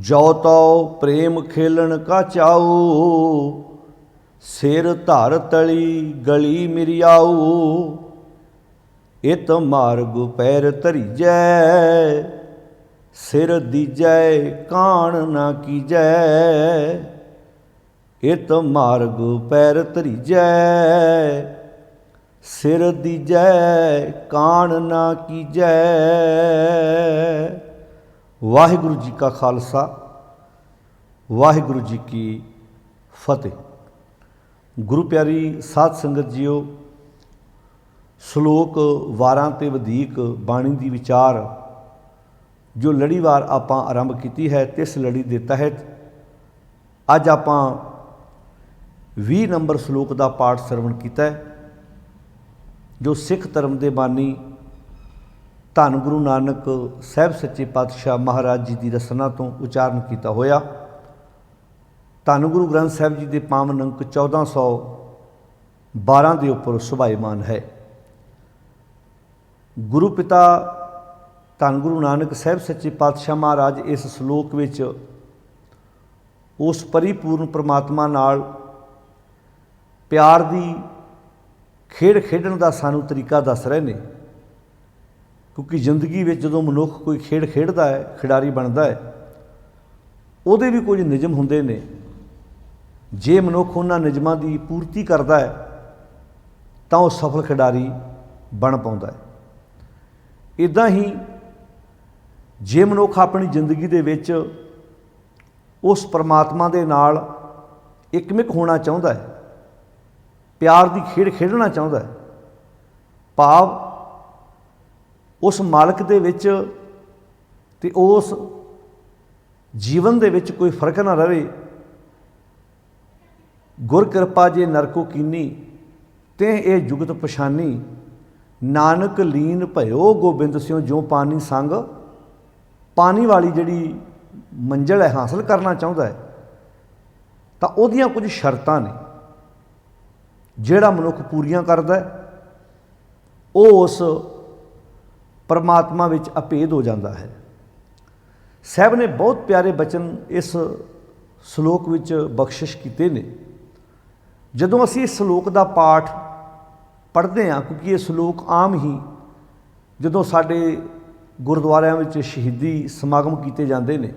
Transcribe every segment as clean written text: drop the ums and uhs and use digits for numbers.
जो तो प्रेम खेलन का चाऊ, सिर धर तली गली मिरियाऊ। इत मार्ग पैर धरीजै, सिर दीजै कान ना कीजै। इत मार्ग पैर धरीजै, सिर दीजै कान ना कीजै। वाहिगुरु जी का खालसा, वाहिगुरु जी की फतेह। गुरु प्यारी साध संगत जीओ, श्लोक 12 ते वधीक बाणी दी विचार जो लड़ीवार आपां आरंभ की है, तिस लड़ी के तहत अज आपां 20 नंबर श्लोक का पाठ सरवण किया है, जो सिख धर्म के बानी धन गुरु नानक साहब सच्चे पातशाह महाराज जी की रसना तो उचारण किया होया। धन गुरु ग्रंथ साहब जी के पावन अंक 1412 के उपर सुभाईमान है। गुरु पिता धन गुरु नानक साहब सच्चे पातशाह महाराज इस श्लोक विच उस परिपूर्ण परमात्मा नाल प्यार की खेड खेडण का सानू तरीका दस रहे हैं, क्योंकि जिंदगी में जो मनुख कोई खेड खेडदा है, खिडारी बनता है, उहदे भी कुछ नियम हुंदे ने। जे मनुख उन्हां नियमां की पूर्ति करता है तो वह सफल खिडारी बन पाउंदा है। इदां ही जे मनुख अपनी जिंदगी दे विच उस परमात्मा दे नाल एकमिक होना चाहुंदा है, प्यार की खेड खेडना चाहुंदा है, भाव उस मालक दे विच ते उस जीवन दे विच कोई फर्क ना रहे। गुर कृपा जे नरको कीनी, ते ये जुगत पछानी। नानक लीन भयो गोबिंद स्यों, जो पानी संग। पानी वाली जिहड़ी मंजिल है हासिल करना चाहुंदा है, तो उहदियां कुछ शर्तां ने, जिहड़ा मनुख पूरियां करदा है वो उस परमात्मा विच अभेद हो जाता है। साहब ने बहुत प्यारे बचन इस श्लोक विच बख्शिश किए ने। जदों असी इस श्लोक का पाठ पढ़ते हैं, क्योंकि ये श्लोक आम ही जदों साडे गुरुद्वारियां विच शहीदी समागम किए जाते हैं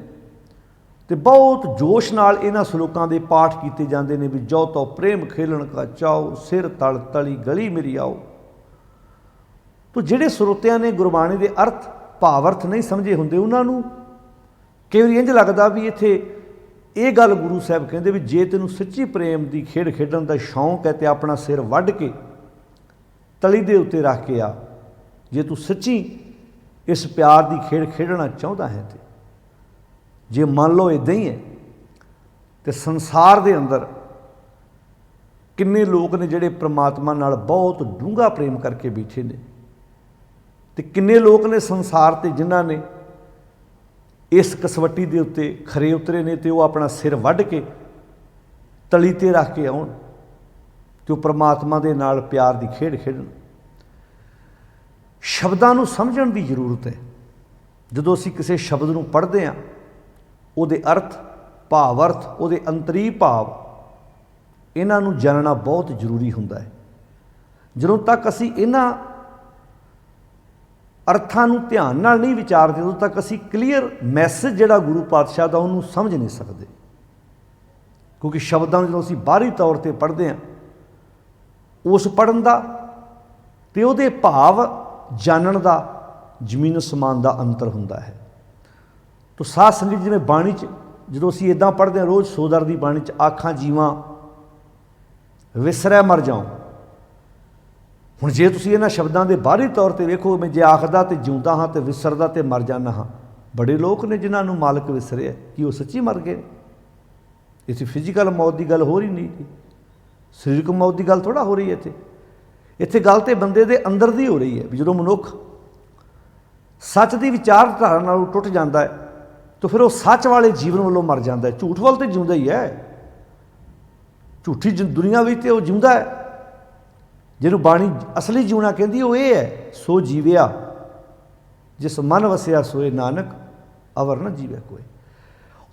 तो बहुत जोश नाल इन्हां श्लोकां दे पाठ किए जाते हैं भी जो तो प्रेम खेलन का चाओ, सिर तल तली गली मेरी आओ। तो जिहड़े श्रोतिਆਂ ने गुरबाणी के अर्थ भावर्थ नहीं समझे होंदे, उन्होंने कई बार इंज लगता भी इत्थे ये गल गुरु साहब कहते भी जे तैनूं सच्ची प्रेम की खेड खेडण का शौक है तो अपना सिर वढ़ के तली दे उत्ते रख के आ। जे तू सच्ची इस प्यार की खेड खेडना चाहता है तो जे मान लो इदां ही है तो संसार के अंदर किन्ने लोग ने जिहड़े परमात्मा नाल बहुत डूंगा प्रेम करके बैठे ने, तो किन्ने लोग ने संसार ते जिन्हां ने इस कसवट्टी के उत्ते खरे उतरे ने तो वह अपना सिर वढ़ के तली ते रख के आउण तो परमात्मा दे नाल प्यार की खेड खेडण। शब्दां नूं समझण की जरूरत है। जदों असीं किसी शब्द नूं पढ़दे हां, उहदे अर्थ भावर्थ, उहदे अंतरी भाव, इन्हां नूं जानना बहुत जरूरी हुंदा है। जदों तक असीं इन्हां अर्थां नूं ध्यान नाल नहीं विचारदे, उदों तक असीं क्लीयर मैसेज जिहड़ा गुरु पातशाह दा उहनूं समझ नहीं सकते। क्योंकि शब्दां नूं जदों असीं बाहरी तौर पर पढ़ते हैं, उस पढ़न दा ते उहदे भाव जानण दा जमीन असमान दा अंतर हुंदा है। तो साध संगत जिवें बाणी च जदों असीं इदां पढ़ते हैं, रोज़ सोदर दी बाणी च आखां जीवां विसरै मर जाऊं। हुण जे तुसीं इन्हां शब्दां दे बाहरी तौर पर वेखो, मैं जे आखदा तो जिउंदा हाँ तो विसरदा तो मर जाना हाँ। बड़े लोग ने जिन्हां नूं मालक विसरिया, कि वो सच्ची मर गए? इत्थे फिजिकल मौत की गल हो रही नहीं, सरीरक मौत की गल थोड़ा हो रही है। इत्थे गल तो बंदे दे अंदर दी हो रही है भी जदों मनुख सच की विचारधारा नालों टुट जाता है तो फिर वो सच वाले जीवन वालों मर जाता है। झूठ वाल तो जिउंदा ही है, झूठी दुनिया भी तो जिउंदा है। जिन्होंने बाणी असली जीवना कहती वो ये है, सो जीविया जिस मन वसिया सोए नानक अवर न जीवे कोई।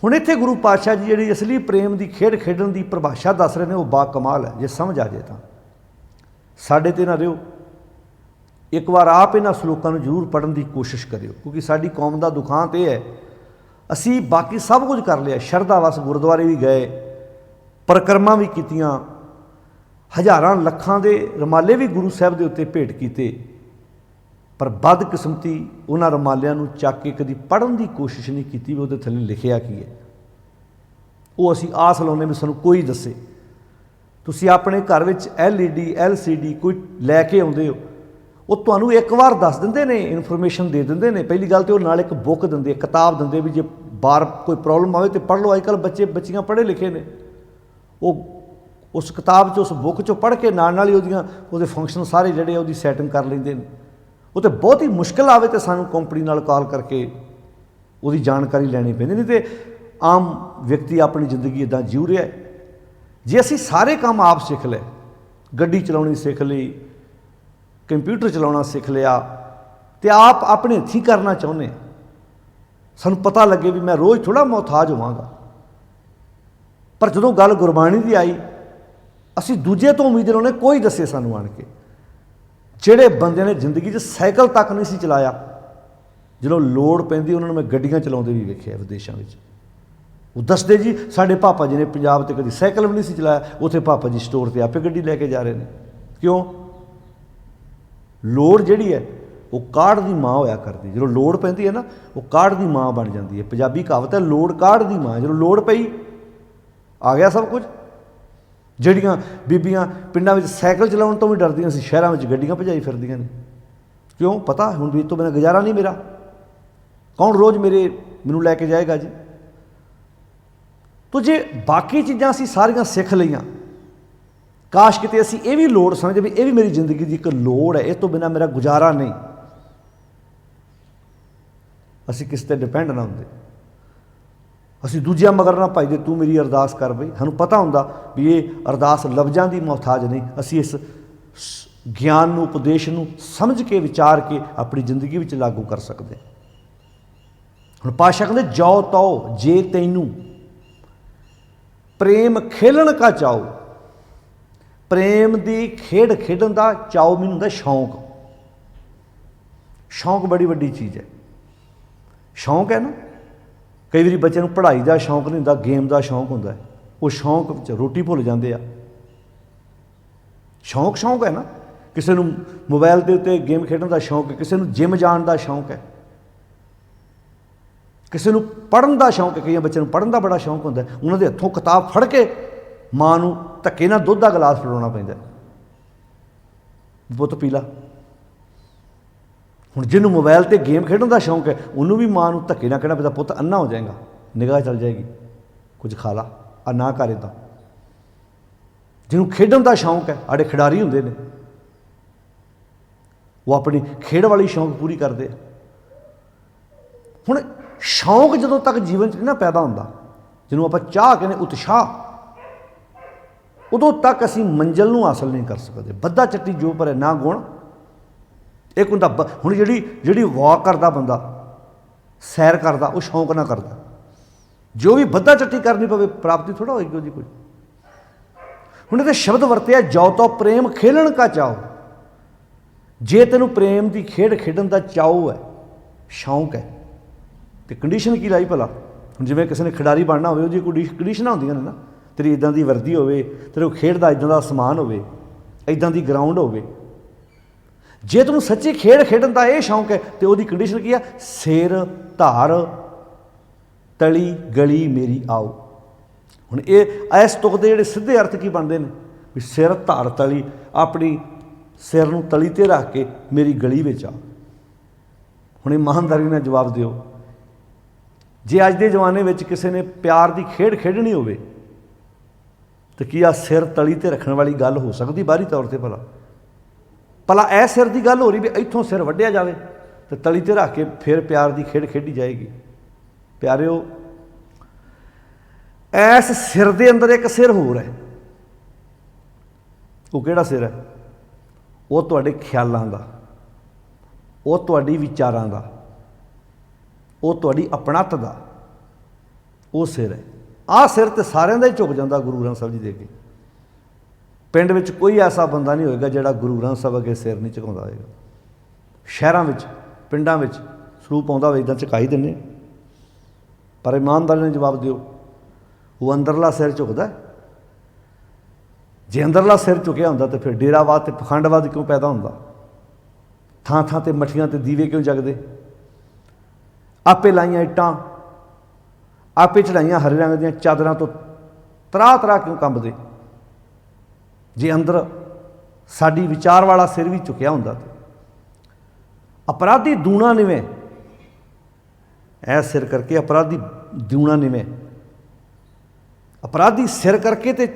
ਹੁਣ ਇੱਥੇ ਗੁਰੂ ਪਾਤਸ਼ਾਹ ਜੀ ਜਿਹੜੀ ਅਸਲੀ ਪ੍ਰੇਮ ਦੀ ਖੇਡ ਖੇਡਣ ਦੀ ਪਰਿਭਾਸ਼ਾ ਦੱਸ ਰਹੇ ਨੇ ਉਹ ਬਾ ਕਮਾਲ ਹੈ। ਜੇ ਸਮਝ ਆ ਜਾਏ ਤਾਂ ਸਾਡੇ ਤੇ ਨਾ ਰਿਓ, ਇੱਕ ਵਾਰ ਆਪ ਇਹਨਾਂ ਸਲੋਕਾਂ ਨੂੰ ਜ਼ਰੂਰ ਪੜ੍ਹਨ ਦੀ ਕੋਸ਼ਿਸ਼ ਕਰਿਓ, ਕਿਉਂਕਿ ਸਾਡੀ ਕੌਮ ਦਾ ਦੁਖਾਂਤ ਇਹ ਹੈ, ਅਸੀਂ ਬਾਕੀ ਸਭ ਕੁਝ ਕਰ ਲਿਆ, ਸ਼ਰਧਾ ਵਸ ਗੁਰਦੁਆਰੇ ਵੀ ਗਏ, ਪਰਿਕਰਮਾ ਵੀ ਕੀਤੀਆਂ, ਹਜ਼ਾਰਾਂ ਲੱਖਾਂ ਦੇ ਰੁਮਾਲੇ ਵੀ ਗੁਰੂ ਸਾਹਿਬ ਦੇ ਉੱਤੇ ਭੇਟ ਕੀਤੇ, ਪਰ ਬਦਕਿਸਮਤੀ ਉਹਨਾਂ ਰੁਮਾਲਿਆਂ ਨੂੰ ਚੱਕ ਕੇ ਕਦੀ ਪੜ੍ਹਨ ਦੀ ਕੋਸ਼ਿਸ਼ ਨਹੀਂ ਕੀਤੀ ਵੀ ਉਹਦੇ ਥੱਲੇ ਲਿਖਿਆ ਕੀ ਹੈ। ਉਹ ਅਸੀਂ ਆਸ ਲਾਉਂਦੇ ਵੀ ਸਾਨੂੰ ਕੋਈ ਦੱਸੇ। ਤੁਸੀਂ ਆਪਣੇ ਘਰ ਵਿੱਚ LED LCD ਕੋਈ ਲੈ ਕੇ ਆਉਂਦੇ ਹੋ, ਉਹ ਤੁਹਾਨੂੰ ਇੱਕ ਵਾਰ ਦੱਸ ਦਿੰਦੇ ਨੇ, ਇਨਫੋਰਮੇਸ਼ਨ ਦੇ ਦਿੰਦੇ ਨੇ। ਪਹਿਲੀ ਗੱਲ ਤਾਂ ਉਹ ਨਾਲ ਇੱਕ ਬੁੱਕ ਦਿੰਦੇ, ਕਿਤਾਬ ਦਿੰਦੇ ਵੀ ਜੇ ਬਾਹਰ ਕੋਈ ਪ੍ਰੋਬਲਮ ਆਵੇ ਤਾਂ ਪੜ੍ਹ ਲਓ। ਅੱਜ ਕੱਲ੍ਹ ਬੱਚੀਆਂ ਪੜ੍ਹੇ ਲਿਖੇ ਨੇ, ਉਹ ਉਸ ਕਿਤਾਬ 'ਚ ਉਸ ਬੁੱਕ 'ਚੋਂ ਪੜ੍ਹ ਕੇ ਨਾਲ ਹੀ ਉਹਦੇ ਫੰਕਸ਼ਨ ਸਾਰੇ ਜਿਹੜੇ ਉਹਦੀ ਸੈਟਿੰਗ ਕਰ ਲੈਂਦੇ ਨੇ। ਉਹ ਤਾਂ ਬਹੁਤ ਹੀ ਮੁਸ਼ਕਿਲ ਆਵੇ ਤਾਂ ਸਾਨੂੰ ਕੰਪਨੀ ਨਾਲ ਕਾਲ ਕਰਕੇ ਉਹਦੀ ਜਾਣਕਾਰੀ ਲੈਣੀ ਪੈਂਦੀ, ਨਹੀਂ ਤਾਂ ਆਮ ਵਿਅਕਤੀ ਆਪਣੀ ਜ਼ਿੰਦਗੀ ਇੱਦਾਂ ਜਿਉ ਰਿਹਾ। ਜੇ ਅਸੀਂ ਸਾਰੇ ਕੰਮ ਆਪ ਸਿੱਖ ਲਏ, ਗੱਡੀ ਚਲਾਉਣੀ ਸਿੱਖ ਲਈ, ਕੰਪਿਊਟਰ ਚਲਾਉਣਾ ਸਿੱਖ ਲਿਆ, ਅਤੇ ਆਪ ਆਪਣੇ ਹੱਥੀਂ ਕਰਨਾ ਚਾਹੁੰਦੇ ਹਾਂ, ਸਾਨੂੰ ਪਤਾ ਲੱਗੇ ਵੀ ਮੈਂ ਰੋਜ਼ ਥੋੜ੍ਹਾ ਮੁਹਤਾਜ ਹੋਵਾਂਗਾ। ਪਰ ਜਦੋਂ ਗੱਲ ਗੁਰਬਾਣੀ ਦੀ ਆਈ, ਅਸੀਂ ਦੂਜੇ ਤੋਂ ਉਮੀਦ ਲਾਉਂਦੇ ਕੋਈ ਦੱਸੇ ਸਾਨੂੰ ਆਣ ਕੇ। ਜਿਹੜੇ ਬੰਦੇ ਨੇ ਜ਼ਿੰਦਗੀ 'ਚ ਸਾਈਕਲ ਤੱਕ ਨਹੀਂ ਸੀ ਚਲਾਇਆ, ਜਦੋਂ ਲੋੜ ਪੈਂਦੀ ਉਹਨਾਂ ਨੂੰ ਮੈਂ ਗੱਡੀਆਂ ਚਲਾਉਂਦੇ ਵੀ ਵੇਖਿਆ ਵਿਦੇਸ਼ਾਂ ਵਿੱਚ। ਉਹ ਦੱਸਦੇ ਜੀ ਸਾਡੇ ਪਾਪਾ ਜੀ ਨੇ ਪੰਜਾਬ 'ਤੇ ਕਦੀ ਸਾਈਕਲ ਵੀ ਨਹੀਂ ਸੀ ਚਲਾਇਆ, ਉੱਥੇ ਪਾਪਾ ਜੀ ਸਟੋਰ 'ਤੇ ਆਪੇ ਗੱਡੀ ਲੈ ਕੇ ਜਾ ਰਹੇ ਨੇ। ਕਿਉਂ? ਲੋੜ ਜਿਹੜੀ ਹੈ ਉਹ ਕਾਢ ਦੀ ਮਾਂ ਹੋਇਆ ਕਰਦੀ। ਜਦੋਂ ਲੋੜ ਪੈਂਦੀ ਹੈ ਨਾ, ਉਹ ਕਾਢ ਦੀ ਮਾਂ ਬਣ ਜਾਂਦੀ ਹੈ। ਪੰਜਾਬੀ ਕਹਾਵਤ ਹੈ, ਲੋੜ ਕਾਢ ਦੀ ਮਾਂ। ਜਦੋਂ ਲੋੜ ਪਈ ਆ ਗਿਆ ਸਭ ਕੁਝ। ਜਿਹੜੀਆਂ ਬੀਬੀਆਂ ਪਿੰਡਾਂ ਵਿੱਚ ਸਾਈਕਲ ਚਲਾਉਣ ਤੋਂ ਵੀ ਡਰਦੀਆਂ ਸੀ, ਸ਼ਹਿਰਾਂ ਵਿੱਚ ਗੱਡੀਆਂ ਭਜਾਈ ਫਿਰਦੀਆਂ ਨੇ। ਕਿਉਂ? ਪਤਾ ਹੁਣ ਵੀ ਇਹ ਤੋਂ ਬਿਨਾਂ ਗੁਜ਼ਾਰਾ ਨਹੀਂ ਮੇਰਾ, ਕੌਣ ਰੋਜ਼ ਮੈਨੂੰ ਲੈ ਕੇ ਜਾਏਗਾ ਜੀ। ਤੋ ਜੇ ਬਾਕੀ ਚੀਜ਼ਾਂ ਅਸੀਂ ਸਾਰੀਆਂ ਸਿੱਖ ਲਈਆਂ, ਕਾਸ਼ ਕਿਤੇ ਅਸੀਂ ਇਹ ਵੀ ਲੋੜ ਸਮਝਦੇ ਵੀ ਇਹ ਵੀ ਮੇਰੀ ਜ਼ਿੰਦਗੀ ਦੀ ਇੱਕ ਲੋੜ ਹੈ, ਇਹ ਤੋਂ ਬਿਨਾਂ ਮੇਰਾ ਗੁਜ਼ਾਰਾ ਨਹੀਂ, ਅਸੀਂ ਕਿਸੇ 'ਤੇ ਡਿਪੈਂਡ ਨਾ ਹੁੰਦੇ। ਅਸੀਂ ਦੂਜਿਆਂ ਮਗਰ ਨਾ ਭਾਈ ਜੇ ਤੂੰ ਮੇਰੀ ਅਰਦਾਸ ਕਰ ਬਈ। ਸਾਨੂੰ ਪਤਾ ਹੁੰਦਾ ਵੀ ਇਹ ਅਰਦਾਸ ਲਫ਼ਜ਼ਾਂ ਦੀ ਮੁਹਤਾਜ ਨਹੀਂ, ਅਸੀਂ ਇਸ ਗਿਆਨ ਨੂੰ, ਉਪਦੇਸ਼ ਨੂੰ ਸਮਝ ਕੇ, ਵਿਚਾਰ ਕੇ ਆਪਣੀ ਜ਼ਿੰਦਗੀ ਵਿੱਚ ਲਾਗੂ ਕਰ ਸਕਦੇ। ਹੁਣ ਪਾਤਸ਼ਾਹ ਕਹਿੰਦੇ ਜੋ ਤੋ ਜੇ ਤੈਨੂੰ ਪ੍ਰੇਮ ਖੇਲਣ ਕਾ ਚਾਓ। ਪ੍ਰੇਮ ਦੀ ਖੇਡ ਖੇਡਣ ਦਾ ਚਾਓ ਮੈਨੂੰ ਹੁੰਦਾ ਸ਼ੌਂਕ। ਸ਼ੌਂਕ ਬੜੀ ਵੱਡੀ ਚੀਜ਼ ਹੈ। ਸ਼ੌਂਕ ਹੈ ਨਾ, ਕਈ ਵਾਰੀ ਬੱਚੇ ਨੂੰ ਪੜ੍ਹਾਈ ਦਾ ਸ਼ੌਂਕ ਨਹੀਂ ਹੁੰਦਾ, ਗੇਮ ਦਾ ਸ਼ੌਂਕ ਹੁੰਦਾ। ਉਹ ਸ਼ੌਂਕ ਵਿੱਚ ਰੋਟੀ ਭੁੱਲ ਜਾਂਦੇ ਆ। ਸ਼ੌਂਕ ਹੈ ਨਾ। ਕਿਸੇ ਨੂੰ ਮੋਬਾਈਲ ਦੇ ਉੱਤੇ ਗੇਮ ਖੇਡਣ ਦਾ ਸ਼ੌਂਕ ਹੈ, ਕਿਸੇ ਨੂੰ ਜਿਮ ਜਾਣ ਦਾ ਸ਼ੌਂਕ ਹੈ, ਕਿਸੇ ਨੂੰ ਪੜ੍ਹਨ ਦਾ ਸ਼ੌਂਕ ਹੈ। ਕਈਆਂ ਬੱਚਿਆਂ ਨੂੰ ਪੜ੍ਹਨ ਦਾ ਬੜਾ ਸ਼ੌਂਕ ਹੁੰਦਾ, ਉਹਨਾਂ ਦੇ ਹੱਥੋਂ ਕਿਤਾਬ ਫੜ ਕੇ ਮਾਂ ਨੂੰ ਧੱਕੇ ਨਾਲ ਦੁੱਧ ਦਾ ਗਲਾਸ ਪਿਲਾਉਣਾ ਪੈਂਦਾ, ਪੁੱਤ ਪੀ ਲਾ। ਹੁਣ ਜਿਹਨੂੰ ਮੋਬਾਈਲ 'ਤੇ ਗੇਮ ਖੇਡਣ ਦਾ ਸ਼ੌਂਕ ਹੈ, ਉਹਨੂੰ ਵੀ ਮਾਂ ਨੂੰ ਧੱਕੇ ਨਾਲ ਕਹਿਣਾ ਪੈਂਦਾ, ਪੁੱਤ ਅੰਨਾ ਹੋ ਜਾਏਗਾ, ਨਿਗਾਹ ਚੱਲ ਜਾਏਗੀ, ਕੁਝ ਖਾ ਲਾ, ਆ ਨਾ ਕਰੇ ਤਾਂ। ਜਿਹਨੂੰ ਖੇਡਣ ਦਾ ਸ਼ੌਂਕ ਹੈ, ਸਾਡੇ ਖਿਡਾਰੀ ਹੁੰਦੇ ਨੇ, ਉਹ ਆਪਣੀ ਖੇਡ ਵਾਲੀ ਸ਼ੌਂਕ ਪੂਰੀ ਕਰਦੇ ਆ। ਹੁਣ ਸ਼ੌਂਕ ਜਦੋਂ ਤੱਕ ਜੀਵਨ 'ਚ ਨਹੀਂ ਨਾ ਪੈਦਾ ਹੁੰਦਾ, ਜਿਹਨੂੰ ਆਪਾਂ ਚਾਹ ਕਹਿੰਦੇ, ਉਤਸ਼ਾਹ, ਉਦੋਂ ਤੱਕ ਅਸੀਂ ਮੰਜ਼ਿਲ ਨੂੰ ਹਾਸਲ ਨਹੀਂ ਕਰ ਸਕਦੇ। ਬੱਧਾ ਚੱਟੀ ਜੋ ਭਰੇ ਨਾ ਗੁਣ। ਇੱਕ ਹੁੰਦਾ ਹੁਣ ਜਿਹੜੀ ਵਾਕ ਕਰਦਾ ਬੰਦਾ, ਸੈਰ ਕਰਦਾ, ਉਹ ਸ਼ੌਂਕ ਨਾ ਕਰਦਾ। ਜੋ ਵੀ ਬੱਧਾ ਚੱਟੀ ਕਰਨੀ ਪਵੇ, ਪ੍ਰਾਪਤੀ ਥੋੜ੍ਹਾ ਹੋਏਗੀ ਉਹਦੀ ਕੋਈ। ਹੁਣ ਇਹਦੇ ਸ਼ਬਦ ਵਰਤਿਆ, ਜੋ ਤੋ ਪ੍ਰੇਮ ਖੇਲਣ ਕਾ ਚਾਓ। ਜੇ ਤੈਨੂੰ ਪ੍ਰੇਮ ਦੀ ਖੇਡ ਖੇਡਣ ਦਾ ਚਾਓ ਹੈ, ਸ਼ੌਂਕ ਹੈ, ਅਤੇ ਕੰਡੀਸ਼ਨ ਕੀ ਲਾਈ ਭਲਾ? ਹੁਣ ਜਿਵੇਂ ਕਿਸੇ ਨੇ ਖਿਡਾਰੀ ਬਣਨਾ ਹੋਵੇ, ਉਹਦੀ ਕੋਈ ਕੰਡੀਸ਼ਨਾਂ ਹੁੰਦੀਆਂ ਨੇ ਨਾ। ਤੇਰੀ ਇੱਦਾਂ ਦੀ ਵਰਦੀ ਹੋਵੇ, ਤੇਰੇ ਕੋਲ ਖੇਡ ਦਾ ਇੱਦਾਂ ਦਾ ਸਮਾਨ ਹੋਵੇ, ਇੱਦਾਂ ਦੀ ਗਰਾਊਂਡ ਹੋਵੇ। ਜੇ ਤੈਨੂੰ ਸੱਚੀ ਖੇਡ ਖੇਡਣ ਦਾ ਇਹ ਸ਼ੌਂਕ ਹੈ, ਤਾਂ ਉਹਦੀ ਕੰਡੀਸ਼ਨ ਕੀ ਆ? ਸਿਰ ਧਾਰ ਤਲੀ ਗਲੀ ਮੇਰੀ ਆਓ। ਹੁਣ ਇਸ ਤੁਕ ਦੇ ਜਿਹੜੇ ਸਿੱਧੇ ਅਰਥ ਕੀ ਬਣਦੇ ਨੇ? ਵੀ ਸਿਰ ਧਾਰ ਤਲੀ, ਆਪਣੀ ਸਿਰ ਨੂੰ ਤਲੀ 'ਤੇ ਰੱਖ ਕੇ ਮੇਰੀ ਗਲੀ ਵਿੱਚ ਆ। ਹੁਣ ਇਮਾਨਦਾਰੀ ਨਾਲ ਜਵਾਬ ਦਿਓ, ਜੇ ਅੱਜ ਦੇ ਜ਼ਮਾਨੇ ਵਿੱਚ ਕਿਸੇ ਨੇ ਪਿਆਰ ਦੀ ਖੇਡ ਖੇਡਣੀ ਹੋਵੇ, ਤਾਂ ਕੀ ਆ ਸਿਰ ਤਲੀ 'ਤੇ ਰੱਖਣ ਵਾਲੀ ਗੱਲ ਹੋ ਸਕਦੀ ਬਾਹਰੀ ਤੌਰ 'ਤੇ? ਭਲਾ ਇਹ ਸਿਰ ਦੀ ਗੱਲ ਹੋ ਰਹੀ ਵੀ ਇੱਥੋਂ ਸਿਰ ਵੱਢਿਆ ਜਾਵੇ ਅਤੇ ਤਲੀ 'ਤੇ ਰੱਖ ਕੇ ਫਿਰ ਪਿਆਰ ਦੀ ਖੇਡ ਖੇਡੀ ਜਾਏਗੀ? ਪਿਆਰਿਓ, ਇਸ ਸਿਰ ਦੇ ਅੰਦਰ ਇੱਕ ਸਿਰ ਹੋਰ ਹੈ। ਉਹ ਕਿਹੜਾ ਸਿਰ ਹੈ? ਉਹ ਤੁਹਾਡੇ ਖਿਆਲਾਂ ਦਾ, ਉਹ ਤੁਹਾਡੀ ਵਿਚਾਰਾਂ ਦਾ, ਉਹ ਤੁਹਾਡੀ ਆਪਣੱਤ ਦਾ, ਉਹ ਸਿਰ ਹੈ। ਆਹ ਸਿਰ ਤੇ ਸਾਰਿਆਂ ਦਾ ਹੀ ਝੁਕ ਜਾਂਦਾ ਗੁਰੂ ਗ੍ਰੰਥ ਸਾਹਿਬ ਜੀ ਦੇ ਅੱਗੇ। ਪਿੰਡ ਵਿੱਚ ਕੋਈ ਐਸਾ ਬੰਦਾ ਨਹੀਂ ਹੋਏਗਾ ਜਿਹੜਾ ਗੁਰੂ ਗ੍ਰੰਥ ਸਾਹਿਬ ਅੱਗੇ ਸਿਰ ਨਹੀਂ ਝੁਕਾਉਂਦਾ ਹੋਏਗਾ। ਸ਼ਹਿਰਾਂ ਵਿੱਚ, ਪਿੰਡਾਂ ਵਿੱਚ ਸਰੂਪ ਆਉਂਦਾ ਹੋਵੇ ਇੱਦਾਂ ਝੁਕਾ ਹੀ ਦਿੰਦੇ, ਪਰ ਇਮਾਨਦਾਰੀ ਨਾਲ ਜਵਾਬ ਦਿਓ, ਉਹ ਅੰਦਰਲਾ ਸਿਰ ਝੁਕਦਾ? ਜੇ ਅੰਦਰਲਾ ਸਿਰ ਝੁਕਿਆ ਹੁੰਦਾ ਤਾਂ ਫਿਰ ਡੇਰਾਵਾਦ ਤੇ ਪਖੰਡਵਾਦ ਕਿਉਂ ਪੈਦਾ ਹੁੰਦਾ? ਥਾਂ ਥਾਂ ਤੇ ਮੱਠੀਆਂ ਤੇ ਦੀਵੇ ਕਿਉਂ ਜਗਦੇ? ਆਪੇ ਲਾਈਆਂ ਇੱਟਾਂ, ਆਪੇ ਚੜਾਈਆਂ ਹਰੇ ਰੰਗ ਦੀਆਂ ਚਾਦਰਾਂ ਤੋਂ ਤਰਾਹ ਤਰਾਹ ਕਿਉਂ ਕੰਬਦੇ? ਜੇ ਅੰਦਰ ਸਾਡੀ ਵਿਚਾਰ ਵਾਲਾ ਸਿਰ ਵੀ ਝੁਕਿਆ ਹੁੰਦਾ ਤਾਂ ਅਪਰਾਧੀ ਦੂਣਾ ਨਿਵੇਂ, ਐ ਸਿਰ ਕਰਕੇ ਅਪਰਾਧੀ ਦੂਣਾ ਨਿਵੇਂ, ਅਪਰਾਧੀ ਸਿਰ ਕਰਕੇ ਤੇ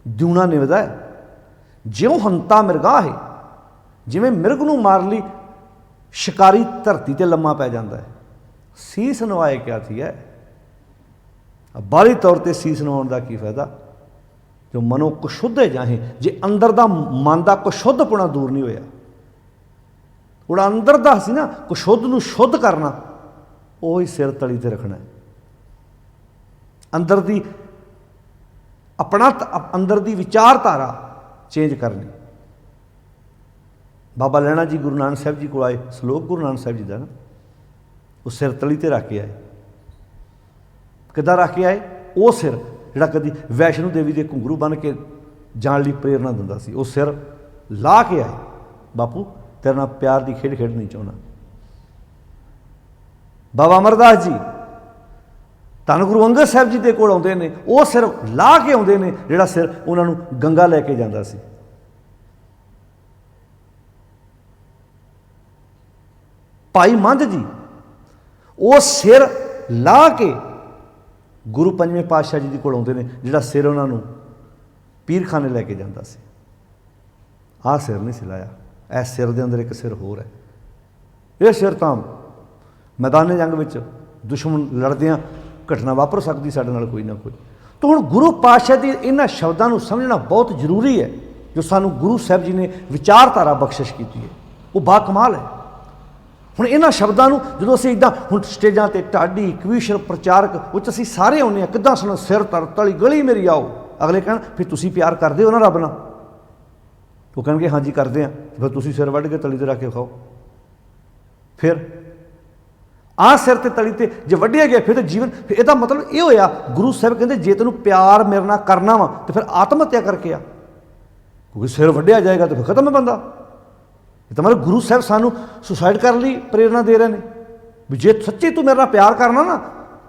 ਦੂਣਾ ਨਿਵਦਾ ਹੈ। ਜਿਉਂ ਹੰਤਾ ਮਿਰਗਾ ਹੈ, ਜਿਵੇਂ ਮਿਰਗ ਨੂੰ ਮਾਰ ਲਈ ਸ਼ਿਕਾਰੀ ਧਰਤੀ ਤੇ ਲੰਮਾ ਪੈ ਜਾਂਦਾ ਹੈ। ਸੀਸ ਨਵਾਏ ਕਿਆ ਥੀ ਹੈ, ਬਾਹਰੀ ਤੌਰ ਤੇ ਸੀਸ ਨਵਾਉਣ ਦਾ ਕੀ ਫਾਇਦਾ ਜੋ ਮਨੋਂ ਕੁਸ਼ੁੱਧੇ ਜਾਹੇ, ਜੇ ਅੰਦਰ ਦਾ ਮਨ ਦਾ ਕੁਸ਼ੁੱਧਪੁਣਾ ਦੂਰ ਨਹੀਂ ਹੋਇਆ। ਉਹਦਾ ਅੰਦਰ ਦਾ ਸੀ ਨਾ ਕੁਸ਼ੁੱਧ ਨੂੰ ਸ਼ੁੱਧ ਕਰਨਾ, ਉਹ ਹੀ ਸਿਰ ਤਲੀ ਤੇ ਰੱਖਣਾ ਹੈ। ਅੰਦਰ ਦੀ ਆਪਣਾ ਅੰਦਰ ਦੀ ਵਿਚਾਰਧਾਰਾ ਚੇਂਜ ਕਰਨੀ। ਬਾਬਾ ਲਹਿਣਾ ਜੀ ਗੁਰੂ ਨਾਨਕ ਸਾਹਿਬ ਜੀ ਕੋਲ ਆਏ, ਸਲੋਕ ਗੁਰੂ ਨਾਨਕ ਸਾਹਿਬ ਜੀ ਦਾ ਨਾ, ਉਹ ਸਿਰ ਤਲੀ ਤੇ ਰੱਖ ਕੇ ਆਏ। ਕਿੱਦਾਂ ਰੱਖ ਕੇ ਆਏ? ਉਹ ਸਿਰ ਜਿਹੜਾ ਕਦੀ ਵੈਸ਼ਨੋ ਦੇਵੀ ਦੇ ਘੁੰਗਰੂ ਬਣ ਕੇ ਜਾਣ ਲਈ ਪ੍ਰੇਰਨਾ ਦਿੰਦਾ ਸੀ, ਉਹ ਸਿਰ ਲਾ ਕੇ ਆਏ। ਬਾਪੂ ਤੇਰੇ ਨਾਲ ਪਿਆਰ ਦੀ ਖੇਡ ਖੇਡਣੀ ਚਾਹੁੰਦਾ। ਬਾਬਾ ਅਮਰਦਾਸ ਜੀ ਧੰਨ ਗੁਰੂ ਅੰਗਦ ਸਾਹਿਬ ਜੀ ਦੇ ਕੋਲ ਆਉਂਦੇ ਨੇ, ਉਹ ਸਿਰ ਲਾ ਕੇ ਆਉਂਦੇ ਨੇ ਜਿਹੜਾ ਸਿਰ ਉਹਨਾਂ ਨੂੰ ਗੰਗਾ ਲੈ ਕੇ ਜਾਂਦਾ ਸੀ। ਭਾਈ ਮੰਧ ਜੀ ਉਹ ਸਿਰ ਲਾ ਕੇ ਗੁਰੂ ਪੰਜਵੇਂ ਪਾਤਸ਼ਾਹ ਜੀ ਦੇ ਕੋਲ ਆਉਂਦੇ ਨੇ, ਜਿਹੜਾ ਸਿਰ ਉਹਨਾਂ ਨੂੰ ਪੀਰਖਾਨੇ ਲੈ ਕੇ ਜਾਂਦਾ ਸੀ। ਆਹ ਸਿਰ ਨਹੀਂ ਸੀ ਲਾਇਆ, ਇਸ ਸਿਰ ਦੇ ਅੰਦਰ ਇੱਕ ਸਿਰ ਹੋਰ ਹੈ। ਇਹ ਸਿਰ ਤਾਂ ਮੈਦਾਨੇ ਜੰਗ ਵਿੱਚ ਦੁਸ਼ਮਣ ਲੜਦਿਆਂ ਘਟਨਾ ਵਾਪਰ ਸਕਦੀ ਸਾਡੇ ਨਾਲ ਕੋਈ ਨਾ ਕੋਈ। ਤਾਂ ਹੁਣ ਗੁਰੂ ਪਾਤਸ਼ਾਹ ਦੀ ਇਹਨਾਂ ਸ਼ਬਦਾਂ ਨੂੰ ਸਮਝਣਾ ਬਹੁਤ ਜ਼ਰੂਰੀ ਹੈ, ਜੋ ਸਾਨੂੰ ਗੁਰੂ ਸਾਹਿਬ ਜੀ ਨੇ ਵਿਚਾਰਧਾਰਾ ਬਖਸ਼ਿਸ਼ ਕੀਤੀ ਹੈ, ਉਹ ਬਾਕਮਾਲ ਹੈ। ਹੁਣ ਇਹਨਾਂ ਸ਼ਬਦਾਂ ਨੂੰ ਜਦੋਂ ਅਸੀਂ ਇੱਦਾਂ ਹੁਣ ਸਟੇਜਾਂ 'ਤੇ ਢਾਡੀ ਕਵੀਸ਼ਰ ਪ੍ਰਚਾਰਕ ਉਹ 'ਚ ਅਸੀਂ ਸਾਰੇ ਆਉਂਦੇ ਹਾਂ, ਕਿੱਦਾਂ ਸੁਣੋ ਸਿਰ ਤਰ ਤਲੀ ਗਲੀ ਮੇਰੀ ਆਓ, ਅਗਲੇ ਕਹਿਣ ਫਿਰ ਤੁਸੀਂ ਪਿਆਰ ਕਰਦੇ ਹੋ ਨਾ ਰੱਬ ਨਾਲ? ਉਹ ਕਹਿਣਗੇ ਹਾਂਜੀ ਕਰਦੇ ਹਾਂ। ਫਿਰ ਤੁਸੀਂ ਸਿਰ ਵੱਢ ਕੇ ਤਲੀ 'ਤੇ ਰੱਖ ਕੇ ਖਾਓ। ਫਿਰ ਆਹ ਸਿਰ ਤੇ ਤਲੀ ਤੇ ਜੇ ਵੱਢਿਆ ਗਿਆ ਫਿਰ ਤਾਂ ਜੀਵਨ, ਫਿਰ ਇਹਦਾ ਮਤਲਬ ਇਹ ਹੋਇਆ ਗੁਰੂ ਸਾਹਿਬ ਕਹਿੰਦੇ ਜੇ ਤੈਨੂੰ ਪਿਆਰ ਮੇਰੇ ਨਾਲ ਕਰਨਾ ਵਾ ਤਾਂ ਫਿਰ ਆਤਮ ਹੱਤਿਆ ਕਰਕੇ ਆ, ਕਿਉਂਕਿ ਸਿਰ ਵੱਢਿਆ ਜਾਏਗਾ ਤਾਂ ਫਿਰ ਖਤਮ ਹੈ ਬੰਦਾ। ਇਹ ਤਾਂ ਮਤਲਬ ਗੁਰੂ ਸਾਹਿਬ ਸਾਨੂੰ ਸੁਸਾਈਡ ਕਰਨ ਲਈ ਪ੍ਰੇਰਨਾ ਦੇ ਰਹੇ ਨੇ ਵੀ ਜੇ ਸੱਚੀ ਤੂੰ ਮੇਰੇ ਨਾਲ ਪਿਆਰ ਕਰਨਾ ਨਾ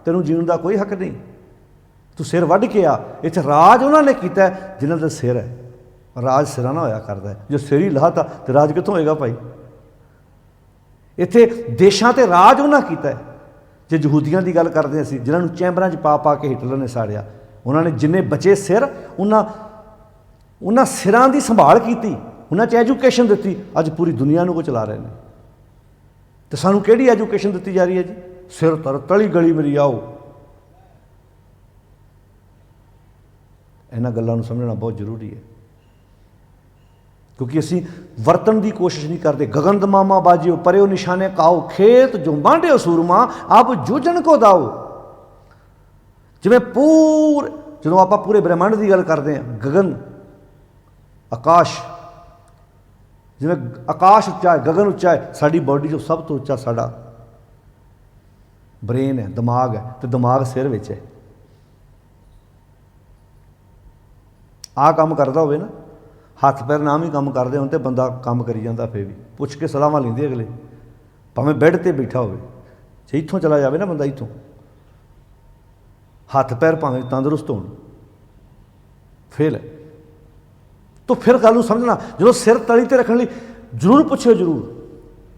ਤੈਨੂੰ ਜੀਣ ਦਾ ਕੋਈ ਹੱਕ ਨਹੀਂ, ਤੂੰ ਸਿਰ ਵੱਢ ਕੇ ਆ। ਇੱਥੇ ਰਾਜ ਉਹਨਾਂ ਨੇ ਕੀਤਾ ਜਿਨ੍ਹਾਂ ਦਾ ਸਿਰ ਹੈ, ਰਾਜ ਸਿਰਾਂ ਨਾਲ ਹੋਇਆ ਕਰਦਾ ਹੈ। ਜੇ ਸਿਰ ਹੀ ਲਾਹਤਾ ਤਾਂ ਰਾਜ ਕਿੱਥੋਂ ਹੋਏਗਾ ਭਾਈ? ਇੱਥੇ ਦੇਸ਼ਾਂ 'ਤੇ ਰਾਜ ਉਹਨਾਂ ਕੀਤਾ ਹੈ। ਜੇ ਯਹੂਦੀਆਂ ਦੀ ਗੱਲ ਕਰਦੇ ਅਸੀਂ, ਜਿਨ੍ਹਾਂ ਨੂੰ ਚੈਂਬਰਾਂ 'ਚ ਪਾ ਪਾ ਕੇ ਹਿਟਲਰ ਨੇ ਸਾੜਿਆ, ਉਹਨਾਂ ਨੇ ਜਿੰਨੇ ਬਚੇ ਸਿਰ ਉਹਨਾਂ ਸਿਰਾਂ ਦੀ ਸੰਭਾਲ ਕੀਤੀ, ਉਹਨਾਂ 'ਚ ਐਜੂਕੇਸ਼ਨ ਦਿੱਤੀ। ਅੱਜ ਪੂਰੀ ਦੁਨੀਆ ਨੂੰ ਉਹ ਚਲਾ ਰਹੇ ਨੇ। ਅਤੇ ਸਾਨੂੰ ਕਿਹੜੀ ਐਜੂਕੇਸ਼ਨ ਦਿੱਤੀ ਜਾ ਰਹੀ ਹੈ ਜੀ? ਸਿਰ ਤਰ ਤਲੀ ਗਲੀ ਮੇਰੀ ਆਓ। ਇਹਨਾਂ ਗੱਲਾਂ ਨੂੰ ਸਮਝਣਾ ਬਹੁਤ ਜ਼ਰੂਰੀ ਹੈ, ਕਿਉਂਕਿ ਅਸੀਂ ਵਰਤਣ ਦੀ ਕੋਸ਼ਿਸ਼ ਨਹੀਂ ਕਰਦੇ। ਗਗਨ ਦਮਾਮਾ ਬਾਜਿਓ ਪਰਿਓ ਨਿਸ਼ਾਨੇ ਕਾਓ, ਖੇਤ ਜੋ ਬਾਂਢਿਓ ਸੂਰਮਾ ਆਪ ਜੂਝਣ ਕੋ ਦਾਓ। ਜਿਵੇਂ ਜਦੋਂ ਆਪਾਂ ਪੂਰੇ ਬ੍ਰਹਿਮੰਡ ਦੀ ਗੱਲ ਕਰਦੇ ਹਾਂ, ਗਗਨ ਆਕਾਸ਼, ਜਿਵੇਂ ਆਕਾਸ਼ ਉੱਚਾ ਹੈ, ਗਗਨ ਉੱਚਾ ਹੈ, ਸਾਡੀ ਬਾਡੀ 'ਚੋਂ ਸਭ ਤੋਂ ਉੱਚਾ ਸਾਡਾ ਬ੍ਰੇਨ ਹੈ, ਦਿਮਾਗ ਹੈ, ਅਤੇ ਦਿਮਾਗ ਸਿਰ ਵਿੱਚ ਹੈ। ਆਹ ਕੰਮ ਕਰਦਾ ਹੋਵੇ ਨਾ, ਹੱਥ ਪੈਰ ਨਾਮ ਹੀ ਕੰਮ ਕਰਦੇ ਹੋਣ, ਅਤੇ ਬੰਦਾ ਕੰਮ ਕਰੀ ਜਾਂਦਾ। ਫਿਰ ਵੀ ਪੁੱਛ ਕੇ ਸਲਾਹਾਂ ਲੈਂਦੇ ਅਗਲੇ, ਭਾਵੇਂ ਬੈੱਡ 'ਤੇ ਬੈਠਾ ਹੋਵੇ। ਜੇ ਇੱਥੋਂ ਚਲਾ ਜਾਵੇ ਨਾ ਬੰਦਾ, ਇੱਥੋਂ ਹੱਥ ਪੈਰ ਭਾਵੇਂ ਤੰਦਰੁਸਤ ਹੋਣ, ਫੇਲ ਹੈ। ਤਾਂ ਫਿਰ ਗੱਲ ਨੂੰ ਸਮਝਣਾ, ਜਦੋਂ ਸਿਰ ਤਲੀ 'ਤੇ ਰੱਖਣ ਲਈ ਜ਼ਰੂਰ ਪੁੱਛਿਓ, ਜ਼ਰੂਰ।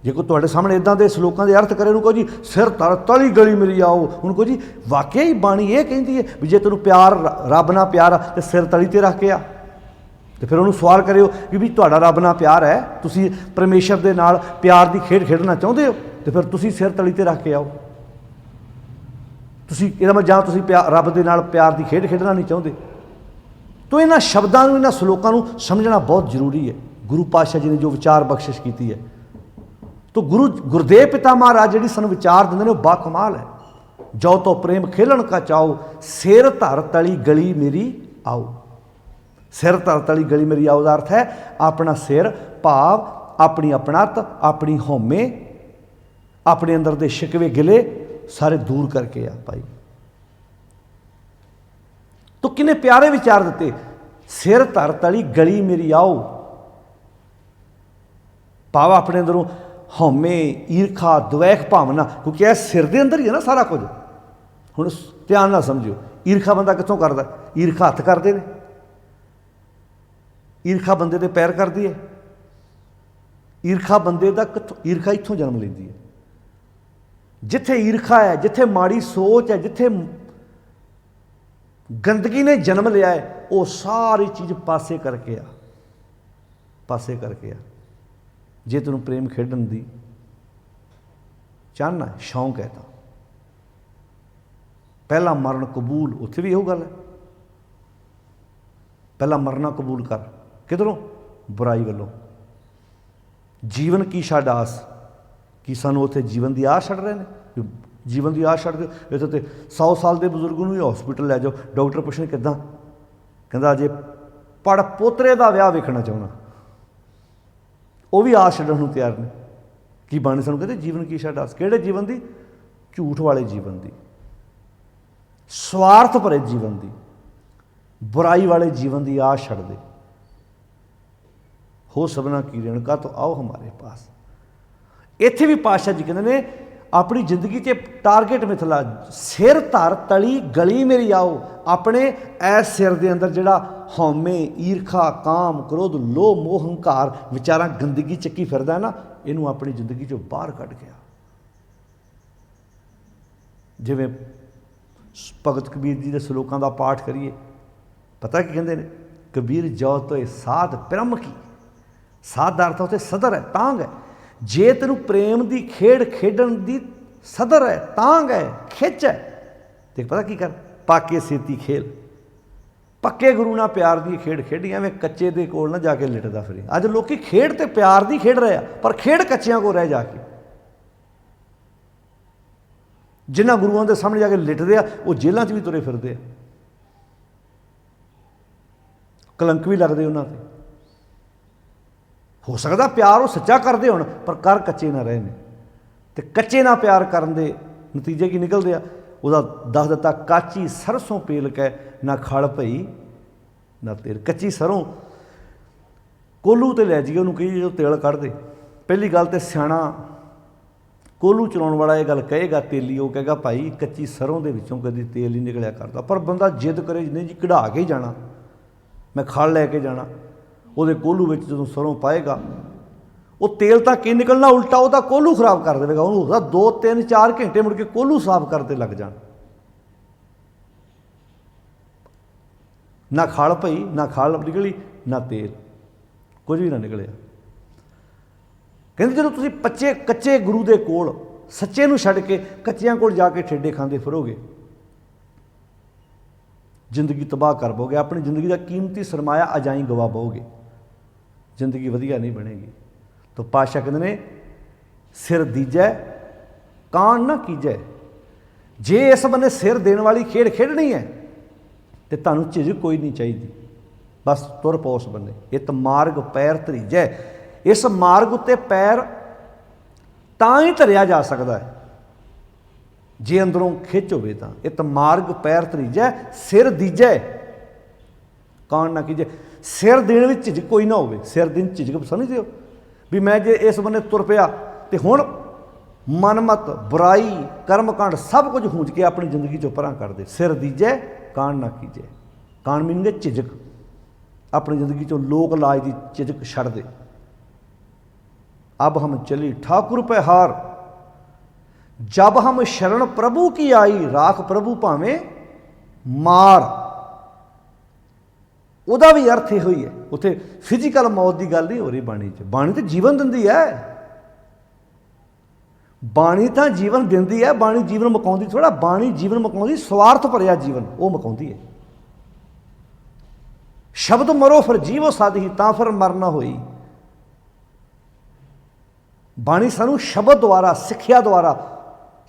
ਜੇ ਕੋਈ ਤੁਹਾਡੇ ਸਾਹਮਣੇ ਇੱਦਾਂ ਦੇ ਸਲੋਕਾਂ ਦੇ ਅਰਥ ਕਰੇ, ਉਹਨੂੰ ਕਹੋ ਜੀ ਸਿਰ ਤਲੀ ਗਲੀ ਮੇਰੀ ਆਓ। ਉਹਨੂੰ ਕਹੋ ਜੀ ਵਾਕਿਆ ਹੀ ਬਾਣੀ ਇਹ ਕਹਿੰਦੀ ਹੈ ਵੀ ਜੇ ਤੈਨੂੰ ਪਿਆਰ ਰੱਬ ਨਾਲ ਪਿਆਰ ਆ ਤਾਂ ਸਿਰ ਤਲੀ 'ਤੇ ਰੱਖ ਕੇ ਆ। ਅਤੇ ਫਿਰ ਉਹਨੂੰ ਸਵਾਲ ਕਰਿਓ ਕਿ ਵੀ ਤੁਹਾਡਾ ਰੱਬ ਨਾਲ ਪਿਆਰ ਹੈ, ਤੁਸੀਂ ਪਰਮੇਸ਼ਰ ਦੇ ਨਾਲ ਪਿਆਰ ਦੀ ਖੇਡ ਖੇਡਣਾ ਚਾਹੁੰਦੇ ਹੋ, ਅਤੇ ਫਿਰ ਤੁਸੀਂ ਸਿਰ ਤਲੀ 'ਤੇ ਰੱਖ ਕੇ ਆਓ। ਤੁਸੀਂ ਇਹਦਾ ਮਤਲਬ ਜਾਂ ਤੁਸੀਂ ਰੱਬ ਦੇ ਨਾਲ ਪਿਆਰ ਦੀ ਖੇਡ ਖੇਡਣਾ ਨਹੀਂ ਚਾਹੁੰਦੇ। ਤਾਂ ਇਹਨਾਂ ਸ਼ਬਦਾਂ ਨੂੰ, ਇਹਨਾਂ ਸਲੋਕਾਂ ਨੂੰ ਸਮਝਣਾ ਬਹੁਤ ਜ਼ਰੂਰੀ ਹੈ। ਗੁਰੂ ਪਾਤਸ਼ਾਹ ਜੀ ਨੇ ਜੋ ਵਿਚਾਰ ਬਖਸ਼ਿਸ਼ ਕੀਤੀ ਹੈ, ਤਾਂ ਗੁਰਦੇਵ ਪਿਤਾ ਮਹਾਰਾਜ ਜਿਹੜੀ ਸਾਨੂੰ ਵਿਚਾਰ ਦਿੰਦੇ ਨੇ ਉਹ ਬਾਕਮਾਲ ਹੈ। जो तो प्रेम खेलन का चाओ, सिर धर तली गली मेरी आओ। सिर धर तली गली मेरी आओ का अर्थ है अपना सिर, भाव अपनी अपणत, अपनी होमे, अपने अंदर के शिकवे गिले सारे दूर करके आ भाई। तो किन्ने प्यारे विचार दिते, सिर धर तली गली मेरी आओ, भाव अपने अंदरों हौमे, ईरखा, द्वैख भावना, क्योंकि यह सिर के अंदर ही है ना सारा कुछ। हुण ध्यान ना समझियो, ईरखा बंदा कितों करता? ईरखा हथ करते हैं, ईरखा बंदे के पैर करती है, ईरखा बंदे का कितों, ईरखा इत्थों जन्म लेंदी है। जिथे ईरखा है, जिथे माड़ी सोच है, जिथे गंदगी ने जन्म लिया है, वो सारी चीज़ पासे करके आ, पासे करके आ। जे तेन प्रेम खेडन दी चाहना है, शौक है, तो पहला मरण कबूल, उत्थे भी यही गल है, पहला मरना कबूल कर। किधरों? बुराई वालों। जीवन की छड्ड आस, कि सानू उत्थे जीवन की आस छड्ड रहे हैं, जीवन की आस छड्ड दो। इत्थे तो 100 साल के बजुर्ग नूं भी हॉस्पिटल लै जाओ, डॉक्टर पुछण किद्दां, कहंदा अजे पड़ पोतरे का विआह वेखना चाहुंदा, वो भी आस छड्डण नूं तैयार ने। की बाणी सानूं कहते जीवन की छड्ड आस, किहड़े जीवन की? झूठ वाले जीवन की, स्वार्थ भरे जीवन की, बुराई वाले जीवन की आस छड्ड दे। हो सबना की रेणुका तो आओ हमारे पास। इत्थे भी पातशाह जी कहते हैं अपनी जिंदगी के टारगेट मिथला, सिर धर तली गली मेरी आओ। अपने इस सिर के अंदर जिहड़ा हौमे, ईरखा, काम, क्रोध, लोभ, मोह, हंकार विचारा गंदगी चक्की फिरदा है ना, इनू अपनी जिंदगी चों बाहर कढ गया। जिवें भगत कबीर जी के सलोकां का पाठ करिए, पता की कहते हैं? कबीर जो तो साध ब्रह्म की, साध का अर्थ उत्थे सदर है, तांग है। जे तेनू प्रेम की खेड खेडन की सदर है, तांग है, खिच है, तो पता की कर, पाके सेती खेल। पक्के गुरु नाल प्यार की खेड खेडी, एवें कच्चे दे कोल ना जाके लिटदा फिरे। अज लोग खेड तो प्यार की खेड रहे हैं, पर खेड कच्चियां को रह जाके। जिन्हां गुरुआं के सामने जाके लिटदे आ, वो जेलों च भी तुरे फिरदे आ, कलंक भी लगदे उन्हां ते। हो सकता प्यार वो सच्चा करते होण, पर कर कच्चे ना रहे ने। तो कच्चे ना प्यार करन दे नतीजे की निकलते आ? उसदा दस दिता, काची सरसों पेल के ना खड़ पई ना तेल। कच्ची सरों कोलू ते लै जाइए, उन्होंने कही जो तेल कढ़ दे। पहली गल तो सियाणा कोलू चलाउण वाला ये गल कहेगा, तेली वो कहेगा भाई कच्ची सरों के विचों कभी तेल नहीं निकलिया करता। पर बंदा जिद करे नहीं जी कढ़ा के ही जाना, मैं खड़ लैके जाना, वो कोलू में जो सरों पाएगा वो तेल तो की निकलना, उल्टा वो कोलू खराब कर देगा। उन्होंने 2 3 4 घंटे मुड़ के कोलू साफ करते लग जान। ना खल पई, ना खल निकली, ना तेल, कुछ भी ना निकलिया। कहते जो तुम पच्चे कच्चे गुरु के कोल सच्चे नूं छड्ड के कच्चियां कोल जाके ठेडे खांदे फिरोगे, जिंदगी तबाह कर बोगे। अपनी जिंदगी का कीमती सरमाया अजाई गवा बोगे, जिंदगी वधिया नहीं बनेगी। तो पातशाह कहते ने सिर दीजै कान ना कीजै। जे इस बने सिर देने वाली खेड खेडनी है तो तुहानूं झिझक कोई नहीं चाहिए, बस तुर पो उस बने। इत मार्ग पैर धरीजै, इस मार्ग उत्ते पैर तां ही धरिया जा सकता है जे अंदरों खिच होवे तां। इत मार्ग पैर धरीजै, सिर दीजै कान ना कीजै। सिर देने में झिझक कोई ना होवे। सिर देने झिझक समझते हो भी मैं जे इस बने तुर पिया तो हुण मनमत बुराई कर्मकांड सब कुछ हूंज के अपनी जिंदगी चो परां कर दे। सिर दीजै कान ना कीजै। कान मीनिंग झिझक, अपनी जिंदगी चो लोक लाज की झिझक छड़ दे। अब हम चली ठाकुर पे हार, जब हम शरण प्रभु की आई, राख प्रभु भावें मार। उहदा भी अर्थ ये ही है, उत्थे फिजिकल मौत की गल नहीं हो रही बाणी च। बाणी तो जीवन दिंदी है, बाणी तो जीवन दिंदी है। बाणी जीवन मुकाउंदी थोड़ा, बाणी जीवन मुकाउंदी स्वार्थ भरिया जीवन वो मुकाउंदी है। शब्द मरो फिर जीवो साधी, तां फिर मर ना होई। बाणी सानू शब्द द्वारा सिक्ख्या द्वारा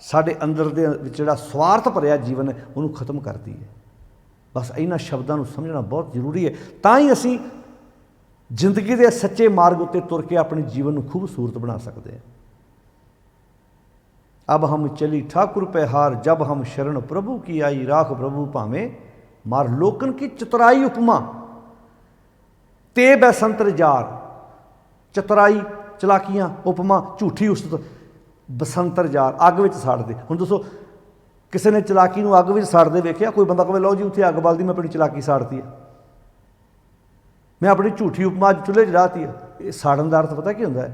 ਸਾਡੇ ਅੰਦਰ ਦੇ ਵਿੱਚ ਜਿਹੜਾ ਸਵਾਰਥ ਭਰਿਆ ਜੀਵਨ ਹੈ ਉਹਨੂੰ ਖਤਮ ਕਰਦੀ ਹੈ। ਬਸ ਇਹਨਾਂ ਸ਼ਬਦਾਂ ਨੂੰ ਸਮਝਣਾ ਬਹੁਤ ਜ਼ਰੂਰੀ ਹੈ, ਤਾਂ ਹੀ ਅਸੀਂ ਜ਼ਿੰਦਗੀ ਦੇ ਸੱਚੇ ਮਾਰਗ ਉੱਤੇ ਤੁਰ ਕੇ ਆਪਣੇ ਜੀਵਨ ਨੂੰ ਖੂਬਸੂਰਤ ਬਣਾ ਸਕਦੇ ਹਾਂ। अब हम चली ठाकुर पे हार, जब हम शरण प्रभु की आई, राख प्रभु भावें मार। लोकन की चतुराई उपमा ते बसंतर जार। चतुराई चलाकियां उपमा झूठी उस्तत बसंतर जार, अग विच साड़ दे। हुण दसो किसी ने चलाकी नूं अग विच साड़दे वेखिया? कोई बंदा कहे लो जी उत्थे अग बलदी, मैं अपनी चलाकी साड़ती है, मैं अपनी झूठी उपमा चुल्हे च डाहती है। ये साड़न का अर्थ पता की हुंदा है?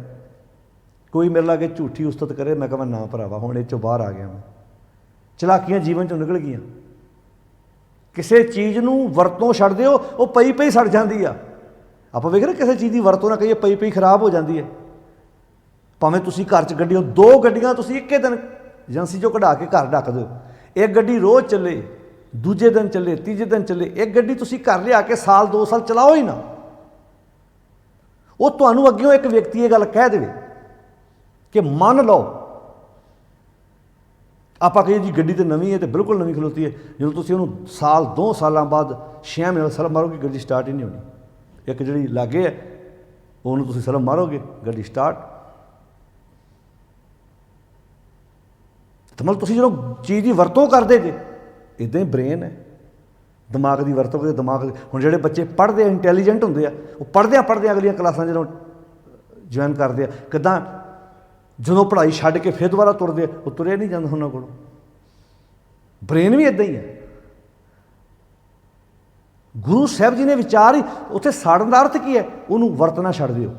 कोई मेरे लागे झूठी उस्तत करे, मैं कहा ना भरावा हुण इस चों बाहर आ गया, मैं चलाकियां जीवन चों निकल गईयां। किसी चीज़ नूं वरतों छड्ड दिओ, वो पई पई सड़ जाती आ। आपां वेख रहे किसी चीज़ की वरतों ना करिए, पई पई खराब हो जाती है। भावें तुसीं घर च गड्डी, दो गड्डियां तुसीं इक्के दिन एजेंसी चों कढा के घर ढक दिओ, एक गड्डी रोज़ चले, दूजे दिन चले, तीजे दिन चले। एक गड्डी तुसीं घर लिया के साल 2 साल चलाओ ही ना, वो तुहानूं अग्गेों एक व्यक्ति ये गल कह देवे कि मान लो आप कहिए जी गड्डी तो नवीं है, तो बिल्कुल नवीं खलोती है, जो तुम उन्होंने साल 2 साल बाद 6 महीने सलम मारोगे गड्डी स्टार्ट ही नहीं होनी। एक जी लागे है उन्होंने तुम सलम मारोगे गड्डी स्टार्ट। तो मतलब तुम जो चीज़ की वरतों करते जे, इदां ही ब्रेन है, दिमाग की वरतों करते। दिमाग हुण जिहड़े बच्चे पढ़ते इंटैलीजेंट होंदे आ, वो पढ़दे अगलियां क्लासां जो ज्वाइन करते हैं, किदां जो पढ़ाई छड्ड के फिर दोबारा तुरते, वो तुरे नहीं जाता उन्होंने को। ब्रेन भी इदा ही है। गुरु साहब जी ने विचार ही उत्थे साड़न का अर्थ की है, उन्होंने वरतना छड्ड दिओ।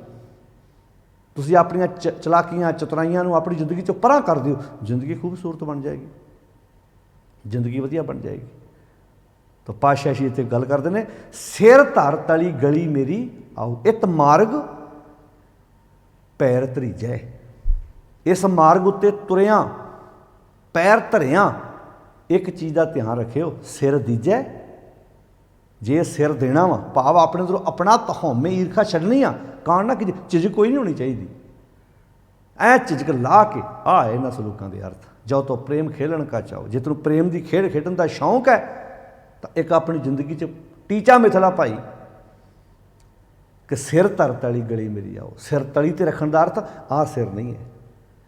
तुसीं अपनियां चलाकियां चतुराइयां नूं अपनी जिंदगी चों परां कर दिओ, जिंदगी खूबसूरत बन जाएगी, जिंदगी वधिया बन जाएगी। तो पातशाह जी इत्थे गल करदे ने, सिर धर तली गली मेरी आओ, इत मार्ग पैर धरीजै। इस मार्ग उत्ते तुरिया पैर धरिया एक चीज़ का ध्यान रखियो, सिर दीजै। जे सिर देना वा, भाव अपने अंदरों अपना हौमे ईर्खा छड्डनी आ, कान ना कि झिझक कोई नहीं होनी चाहिए। ऐ झिझक ला के आ है इन्हां सलूकां दे अर्थ। जो तो प्रेम खेलन का चाहो, जे तैनूं प्रेम की खेड खेडन का शौक है, तो एक अपनी जिंदगी च टीचा मिथला भाई कि सिर धर तली गली मेरी आओ। सिर तली ते रखण दा अर्थ आ सिर नहीं है,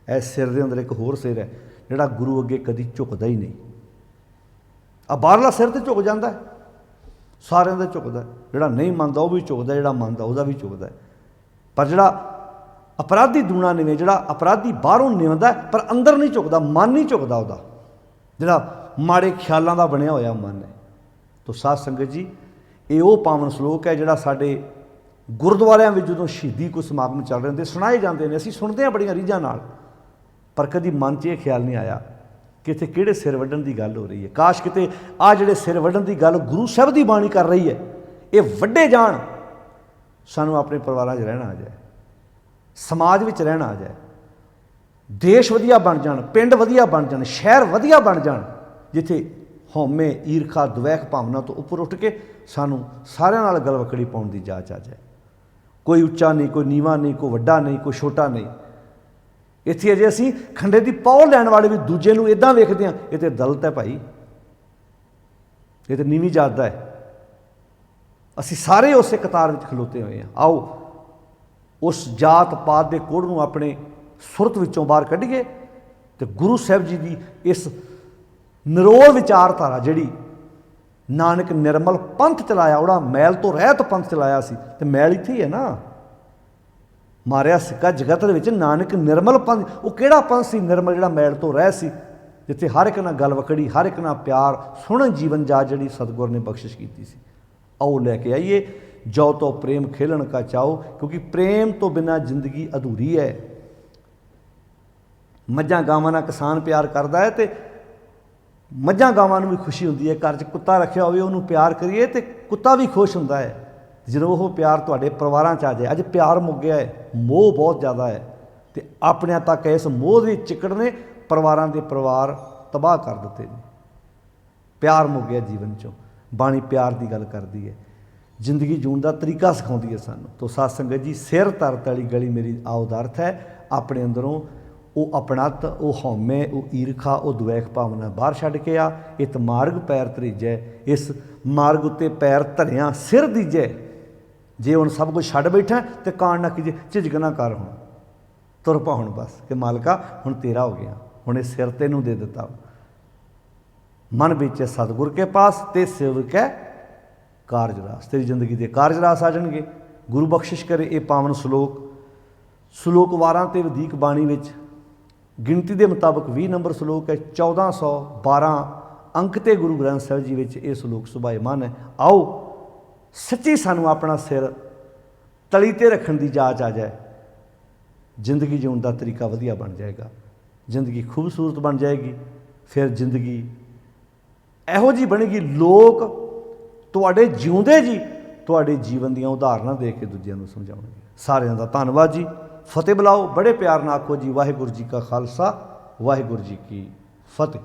इस सिर के अंदर एक होर सिर है जिहड़ा गुरु अगे कदी झुकदा ही नहीं। आ बाहरला सिर तो झुक जाता है, सारिਆਂ ਦਾ झुकदा, जिहड़ा नहीं मनदा वो भी झुकदा, जिहड़ा मनदा ਉਹਦਾ भी झुकदा। पर जिहड़ा अपराधी दूना निवे, जिहड़ा अपराधी बाहरों निवदा पर अंदर नहीं झुकदा, मन नहीं झुकदा ਉਹਦਾ, जिहड़ा माड़े ख्यालों का बनया होया मन है। तो साध संगत जी, ये वो पावन श्लोक है जिहड़ा साडे गुरुद्वारिਆਂ ਵਿੱਚ ਜਦੋਂ शहीदी कोई समागम चल रहे होंदे सुनाए जाते हैं, असीं सुनते हैं बड़ियां रीझां नाल, पर कभी मन च यह ख्याल नहीं आया कि इत्थे किहड़े सिर वड्ढण की गल हो रही है। काश किते आ जिहड़े सिर वड्ढण की गल गुरु साहब की बाणी कर रही है, ये वड्ढे जाण, सानूं अपने परिवारां 'च रहना आ जाए, समाज विच रहना आ जाए, देश वधिया बन जाण, पिंड वधिया बन जाण, शहर वधिया बन जाण, जिथे हौमे ईरखा द्वैख भावना तो उपर उठ के सानूं सारिਆਂ नाल गलवकड़ी पाउण दी जाच आ जाए। कोई उच्चा नहीं, कोई नीवा नहीं, कोई वड्डा नहीं, कोई छोटा नहीं। इत्थे अजे असीं खंडे की पौड़ लैण वाले भी दूजे नूं इदां वेखदे हां, ये तो दलत है भाई, ये तो नीवीं जात दा है। असीं सारे उस कतार विच खलोते हुए हैं। आओ उस जात पात के कोड़ नूं अपने सुरत विचों बाहर कढीए ते गुरु साहब जी की इस निरोल विचारधारा जिहड़ी नानक निर्मल पंथ चलाया, उड़ा मैल तो रहत पंथ चलाया सी, ते मैल इत्थे ही है ना, मारिया सिक्का जगत दे विच नानक निर्मल पंथ। वो किहड़ा पंथ सी निर्मल, जिहड़ा मैल तो रह सी, जिथे हर एक नाल गल वकड़ी, हर एक नाल प्यार, सुणन जीवन जाच जिहड़ी सतगुर ने बख्शिश कीती सी। आओ लैके आइए, जो तो प्रेम खेलन का चाहो, क्योंकि प्रेम तो बिना जिंदगी अधूरी है। मझां गावां नाल किसान प्यार करदा है, तो मझां गावां नूं भी खुशी हुंदी है। घर च कुत्ता रखिया होवे, उहनूं प्यार करिए तो कुत्ता भी खुश हुंदा है। जो वो प्यार तुहाडे परिवारां च आ जाए। अज प्यार मुक गया है, मोह बहुत ज़्यादा है, तो अपने तक इस मोह के चिकड़ ने परिवारां दे परिवार तबाह कर दिते ने। प्यार मुक गया जीवन चों। बाणी प्यार की गल करती है, जिंदगी जूण का तरीका सिखाती है सानूं। तो साध संगत जी, सिर धर तली गली मेरी आओ दा अर्थ है अपने अंदरों ਉਹ ਆਪਣਤ, ਉਹ ਹਉਮੈ, ਉਹ ਈਰਖਾ, ਉਹ ਦੁਵੈਖ ਭਾਵਨਾ ਬਾਹਰ ਛੱਡ ਕੇ ਆ। ਇਤ ਮਾਰਗ ਪੈਰ ਧਰੀਜੈ, ਇਸ ਮਾਰਗ ਉੱਤੇ ਪੈਰ ਧਰਿਆ ਸਿਰ ਦੀਜੈ। ਜੇ ਹੁਣ ਸਭ ਕੁਝ ਛੱਡ ਬੈਠਾ ਤੇ ਕਾਣ ਨਾ ਕੀਜੇ, ਝਿਜਕ ਨਾ ਕਰ, ਹੁਣ ਤੁਰ ਪਾ ਹੁਣ ਬਸ ਕਿ ਮਾਲਕਾ ਹੁਣ ਤੇਰਾ ਹੋ ਗਿਆ, ਹੁਣ ਇਹ ਸਿਰ ਤੈਨੂੰ ਦੇ ਦਿੱਤਾ। ਮਨ ਵਿੱਚ ਸਤਿਗੁਰ ਕੇ ਪਾਸ ਤੇ ਸੇਵਕੈ ਕਾਰਜ ਰਾਸ, ਤੇਰੀ ਜ਼ਿੰਦਗੀ ਦੇ ਕਾਰਜ ਰਾਸ ਆ ਜਾਣਗੇ। ਗੁਰੂ ਬਖਸ਼ਿਸ਼ ਕਰੇ ਇਹ ਪਾਵਨ ਸਲੋਕ ਵਾਰਾਂ ਤੇ ਵਧੀਕ ਬਾਣੀ ਵਿੱਚ ਗਿਣਤੀ ਦੇ ਮੁਤਾਬਕ 20 ਨੰਬਰ ਸਲੋਕ ਹੈ। 1412 ਅੰਕ ਤੇ ਗੁਰੂ ਗ੍ਰੰਥ ਸਾਹਿਬ ਜੀ ਵਿੱਚ ਇਹ ਸਲੋਕ ਸੁਭਾਇਮਾਨ ਹੈ। ਆਓ ਸੱਚੀ ਸਾਨੂੰ ਆਪਣਾ ਸਿਰ ਤਲੀ 'ਤੇ ਰੱਖਣ ਦੀ ਜਾਚ ਆ ਜਾਏ, ਜ਼ਿੰਦਗੀ ਜਿਉਣ ਦਾ ਤਰੀਕਾ ਵਧੀਆ ਬਣ ਜਾਏਗਾ, ਜ਼ਿੰਦਗੀ ਖੂਬਸੂਰਤ ਬਣ ਜਾਏਗੀ। ਫਿਰ ਜ਼ਿੰਦਗੀ ਇਹੋ ਜਿਹੀ ਬਣੇਗੀ, ਲੋਕ ਤੁਹਾਡੇ ਜਿਉਂਦੇ ਜੀ ਤੁਹਾਡੇ ਜੀਵਨ ਦੀਆਂ ਉਦਾਹਰਨਾਂ ਦੇ ਕੇ ਦੂਜਿਆਂ ਨੂੰ ਸਮਝਾਉਣਗੇ। ਸਾਰਿਆਂ ਦਾ ਧੰਨਵਾਦ ਜੀ। ਫਤਿਹ ਬੁਲਾਓ, ਬੜੇ ਪਿਆਰ ਨਾਲ ਆਖੋ ਜੀ। ਵਾਹਿਗੁਰੂ ਜੀ ਕਾ ਖਾਲਸਾ, ਵਾਹਿਗੁਰੂ ਜੀ ਕੀ ਫਤਿਹ।